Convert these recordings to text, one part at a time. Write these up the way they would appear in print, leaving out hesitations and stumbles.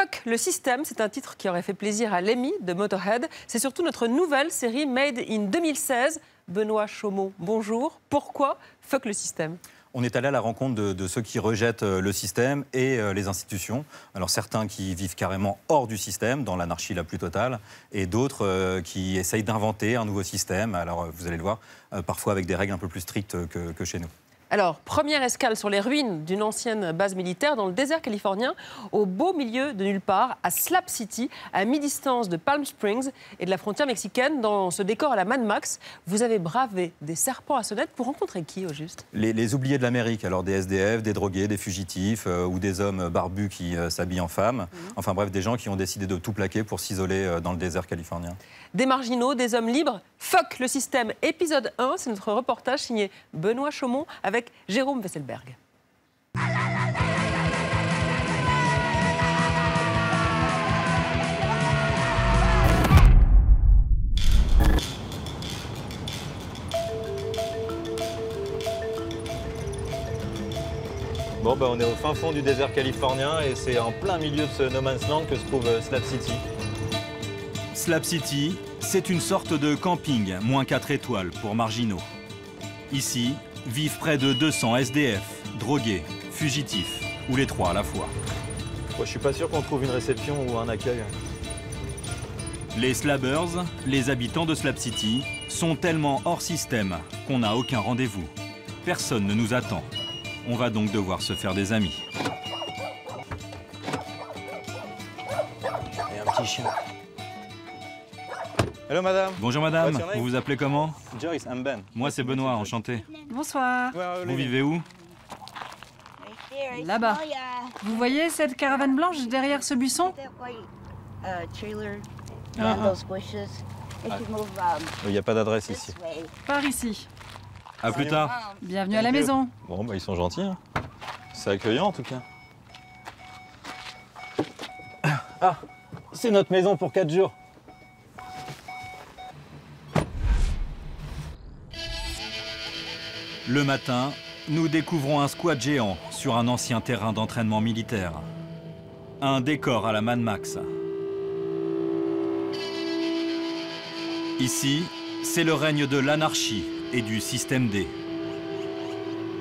Fuck le système, c'est un titre qui aurait fait plaisir à Lemmy de Motorhead. C'est surtout notre nouvelle série Made in 2016. Benoît Chaumont, bonjour. Pourquoi Fuck le système ? On est allé à la rencontre de ceux qui rejettent le système et les institutions. Alors certains qui vivent carrément hors du système, dans l'anarchie la plus totale, et d'autres qui essayent d'inventer un nouveau système. Alors vous allez le voir, parfois avec des règles un peu plus strictes que chez nous. Alors, première escale sur les ruines d'une ancienne base militaire dans le désert californien, au beau milieu de nulle part, à Slap City, à mi-distance de Palm Springs et de la frontière mexicaine. Dans ce décor à la Mad Max, vous avez bravé des serpents à sonnette pour rencontrer qui, au juste ? Les oubliés de l'Amérique, alors des SDF, des drogués, des fugitifs ou des hommes barbus qui s'habillent en femmes. Enfin bref, des gens qui ont décidé de tout plaquer pour s'isoler dans le désert californien. Des marginaux, des hommes libres, fuck le système, épisode 1, c'est notre reportage signé Benoît Chaumont avec Jérôme Wesselberg. Bon, on est au fin fond du désert californien et c'est en plein milieu de ce no man's land que se trouve Slap City. Slap City, c'est une sorte de camping, moins 4 étoiles pour marginaux. Ici, vivent près de 200 SDF, drogués, fugitifs, ou les trois à la fois. Je suis pas sûr qu'on trouve une réception ou un accueil. Les Slabbers, les habitants de Slap City, sont tellement hors système qu'on n'a aucun rendez-vous. Personne ne nous attend. On va donc devoir se faire des amis. Et un petit chien. Hello madame. Bonjour madame, vous vous appelez comment? Joyce, I'm Ben. Moi c'est Benoît, enchanté. Bonsoir. Vous vivez où? Là-bas. Vous voyez cette caravane blanche derrière ce buisson? Il n'y a pas d'adresse ici. Par ici. À plus tard. Bienvenue à la maison. Bon, ils sont gentils. Hein. C'est accueillant en tout cas. Ah, c'est notre maison pour 4 jours. Le matin, nous découvrons un squat géant sur un ancien terrain d'entraînement militaire. Un décor à la Mad Max. Ici, c'est le règne de l'anarchie et du système D.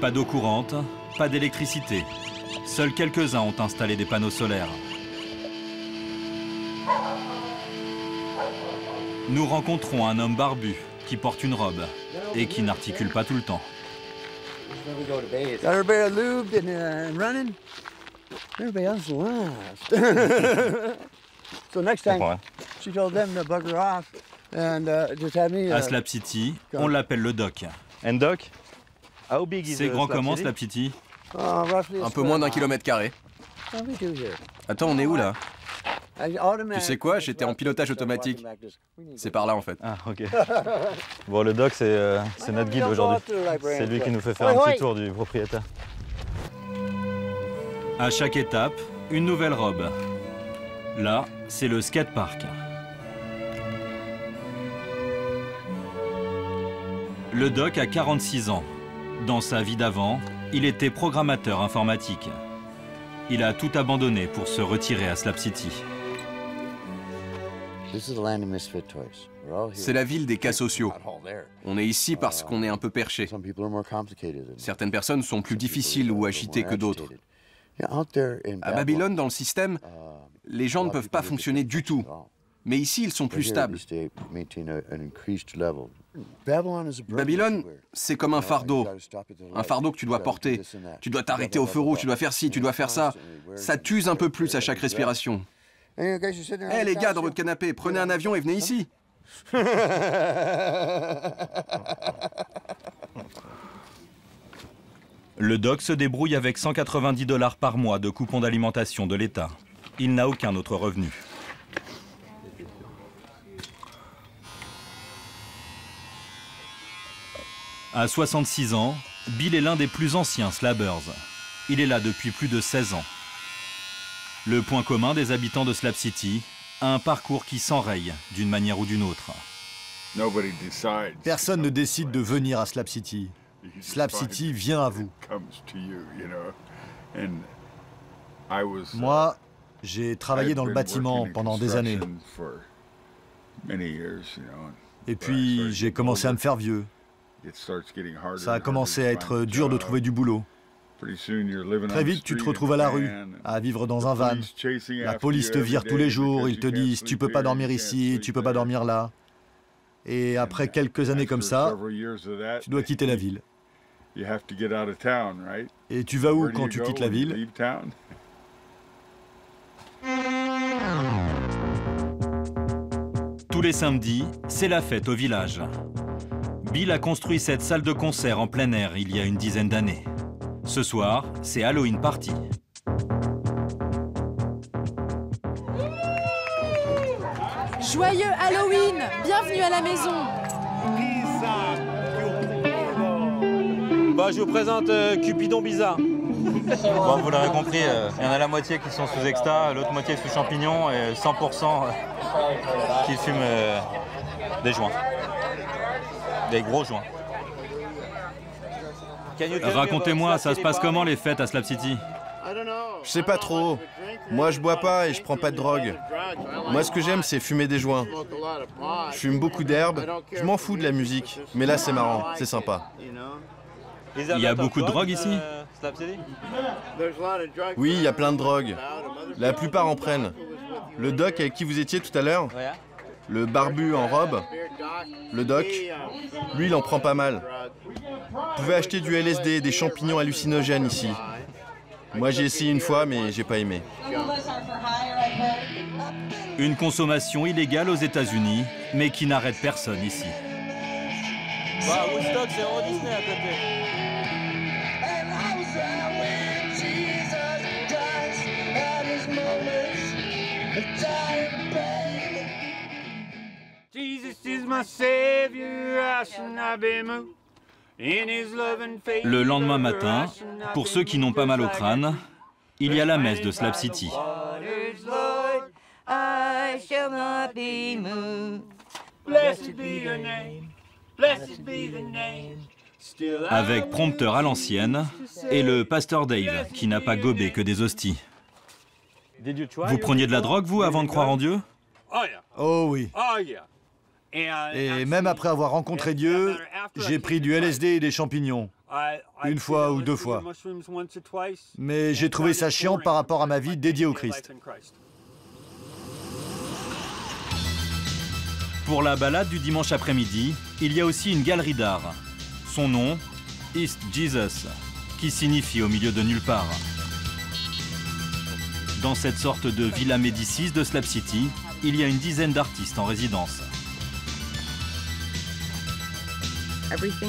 Pas d'eau courante, pas d'électricité. Seuls quelques-uns ont installé des panneaux solaires. Nous rencontrons un homme barbu qui porte une robe et qui n'articule pas tout le temps. Got everybody lubed and running. Everybody else laughed. So next time, she told them to bugger off and just have me. À Slap City, on l'appelle le Doc. And Doc? C'est grand comment Slap City? Un peu moins d'1 km². Attends, on est où là? Tu sais quoi? J'étais en pilotage automatique. C'est par là en fait. Ah, ok. Bon, le Doc, c'est notre guide aujourd'hui. C'est lui qui nous fait faire un petit tour du propriétaire. À chaque étape, une nouvelle robe. Là, c'est le skatepark. Le Doc a 46 ans. Dans sa vie d'avant, il était programmateur informatique. Il a tout abandonné pour se retirer à Slap City. C'est la ville des cas sociaux. On est ici parce qu'on est un peu perché. Certaines personnes sont plus difficiles ou agitées que d'autres. À Babylone, dans le système, les gens ne peuvent pas fonctionner du tout. Mais ici, ils sont plus stables. Babylone, c'est comme un fardeau. Un fardeau que tu dois porter. Tu dois t'arrêter au feu rouge, tu dois faire ci, tu dois faire ça. Ça t'use un peu plus à chaque respiration. Eh les gars, dans votre canapé, prenez un avion et venez ici. Le Doc se débrouille avec 190 $ par mois de coupons d'alimentation de l'État. Il n'a aucun autre revenu. À 66 ans, Bill est l'un des plus anciens Slabbers. Il est là depuis plus de 16 ans. Le point commun des habitants de Slap City, un parcours qui s'enraye d'une manière ou d'une autre. Personne ne décide de venir à Slap City. Slap City vient à vous. Moi, J'ai travaillé dans le bâtiment pendant des années. Et puis, j'ai commencé à me faire vieux. Ça a commencé à être dur de trouver du boulot. Très vite, tu te retrouves à la rue, à vivre dans un van. La police te vire tous les jours, ils te disent « tu peux pas dormir ici, tu peux pas dormir là ». Et après quelques années comme ça, tu dois quitter la ville. Et tu vas où quand tu quittes la ville? Tous les samedis, c'est la fête au village. Bill a construit cette salle de concert en plein air il y a une dizaine d'années. Ce soir, c'est Halloween Party. Joyeux Halloween! Bienvenue à la maison! Bah, je vous présente Cupidon Bizarre. Bon, vous l'aurez compris, il y en a la moitié qui sont sous exta, l'autre moitié sous champignons et 100% qui fument des joints. Des gros joints. Racontez-moi, ça se passe comment les fêtes à Slab City? Je sais pas trop. Moi, je bois pas et je prends pas de drogue. Moi, ce que j'aime, c'est fumer des joints. Je fume beaucoup d'herbes. Je m'en fous de la musique. Mais là, c'est marrant, c'est sympa. Il y a beaucoup de drogue ici? Oui, il y a plein de drogues. La plupart en prennent. Le doc avec qui vous étiez tout à l'heure, le barbu en robe, le doc, lui, il en prend pas mal. Vous pouvez acheter du LSD, des champignons hallucinogènes ici. Moi, j'ai essayé une fois, mais j'ai pas aimé. Une consommation illégale aux États-Unis, mais qui n'arrête personne ici. Bah, Woodstock, c'est Euro Disney à côté. Le lendemain matin, pour ceux qui n'ont pas mal au crâne, il y a la messe de Slab City. Avec prompteur à l'ancienne et le pasteur Dave, qui n'a pas gobé que des hosties. Vous preniez de la drogue, vous, avant de croire en Dieu? Oh oui. Et même après avoir rencontré Dieu, j'ai pris du LSD et des champignons. Une fois ou deux fois. Mais j'ai trouvé ça chiant par rapport à ma vie dédiée au Christ. Pour la balade du dimanche après-midi, il y a aussi une galerie d'art. Son nom, East Jesus, qui signifie au milieu de nulle part. Dans cette sorte de Villa Médicis de Slab City, il y a une dizaine d'artistes en résidence.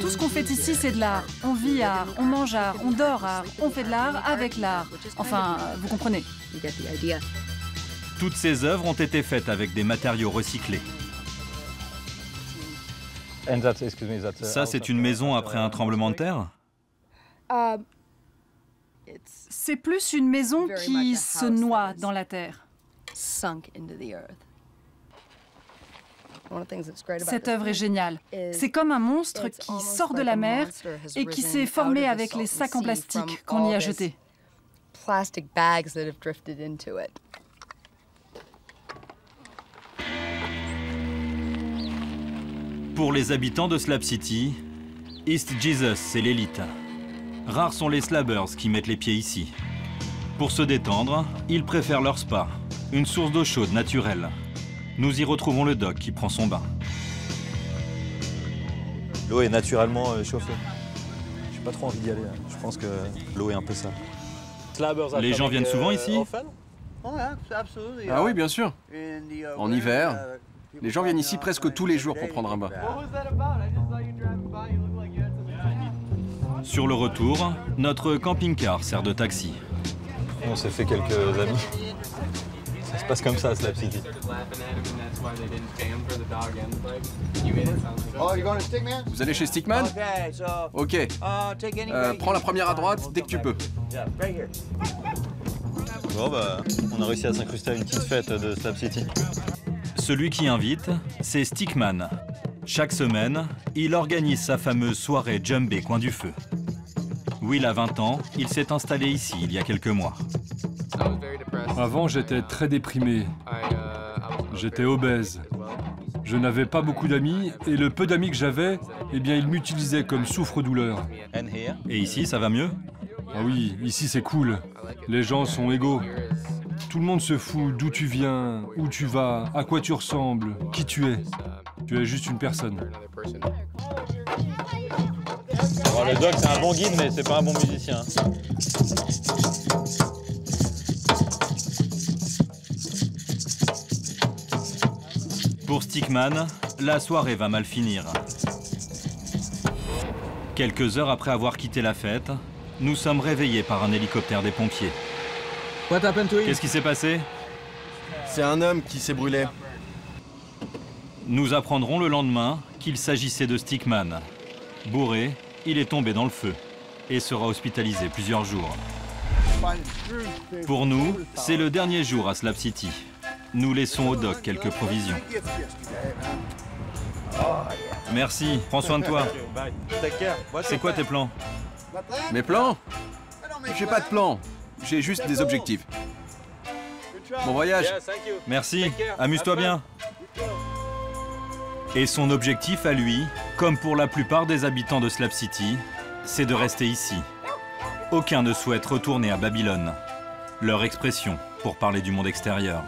Tout ce qu'on fait ici, c'est de l'art. On vit art, on mange art, on dort art, on fait de l'art avec l'art. Enfin, vous comprenez. Toutes ces œuvres ont été faites avec des matériaux recyclés. Ça, c'est une maison après un tremblement de terre? C'est plus une maison qui se noie dans la terre. Cette œuvre est géniale. C'est comme un monstre qui sort de la mer et qui s'est formé avec les sacs en plastique qu'on y a jetés. Pour les habitants de Slab City, East Jesus, c'est l'élite. Rares sont les slabbers qui mettent les pieds ici. Pour se détendre, ils préfèrent leur spa, une source d'eau chaude naturelle. Nous y retrouvons le doc qui prend son bain. L'eau est naturellement chauffée. J'ai pas trop envie d'y aller. Je pense que l'eau est un peu sale. Les gens viennent souvent ici? Ah oui, bien sûr. En hiver, les gens viennent ici presque tous les jours pour prendre un bain. Sur le retour, notre camping-car sert de taxi. On s'est fait quelques amis. Ça se passe comme ça à Slab City. Vous allez chez Stickman? Ok. Prends la première à droite dès que tu peux. Bon bah, on a réussi à s'incruster à une petite fête de Slab City. Celui qui invite, c'est Stickman. Chaque semaine, il organise sa fameuse soirée Djembé Coin du Feu. Will a 20 ans, il s'est installé ici il y a quelques mois. Avant, j'étais très déprimé. J'étais obèse. Je n'avais pas beaucoup d'amis et le peu d'amis que j'avais, eh bien, ils m'utilisaient comme souffre-douleur. Et ici, ça va mieux? Ah oui, ici c'est cool. Les gens sont égaux. Tout le monde se fout d'où tu viens, où tu vas, à quoi tu ressembles, qui tu es. Tu es juste une personne. Bon, le doc, c'est un bon guide, mais c'est pas un bon musicien. Pour Stickman, la soirée va mal finir. Quelques heures après avoir quitté la fête, nous sommes réveillés par un hélicoptère des pompiers. Qu'est-ce qui s'est passé? C'est un homme qui s'est brûlé. Nous apprendrons le lendemain qu'il s'agissait de Stickman. Bourré, il est tombé dans le feu et sera hospitalisé plusieurs jours. Pour nous, c'est le dernier jour à Slab City. Nous laissons au doc quelques provisions. Merci, prends soin de toi. C'est quoi tes plans? Mes plans? J'ai pas de plan. J'ai juste des objectifs. Bon voyage. Merci, amuse-toi bien. Et son objectif à lui, comme pour la plupart des habitants de Slab City, c'est de rester ici. Aucun ne souhaite retourner à Babylone. Leur expression pour parler du monde extérieur.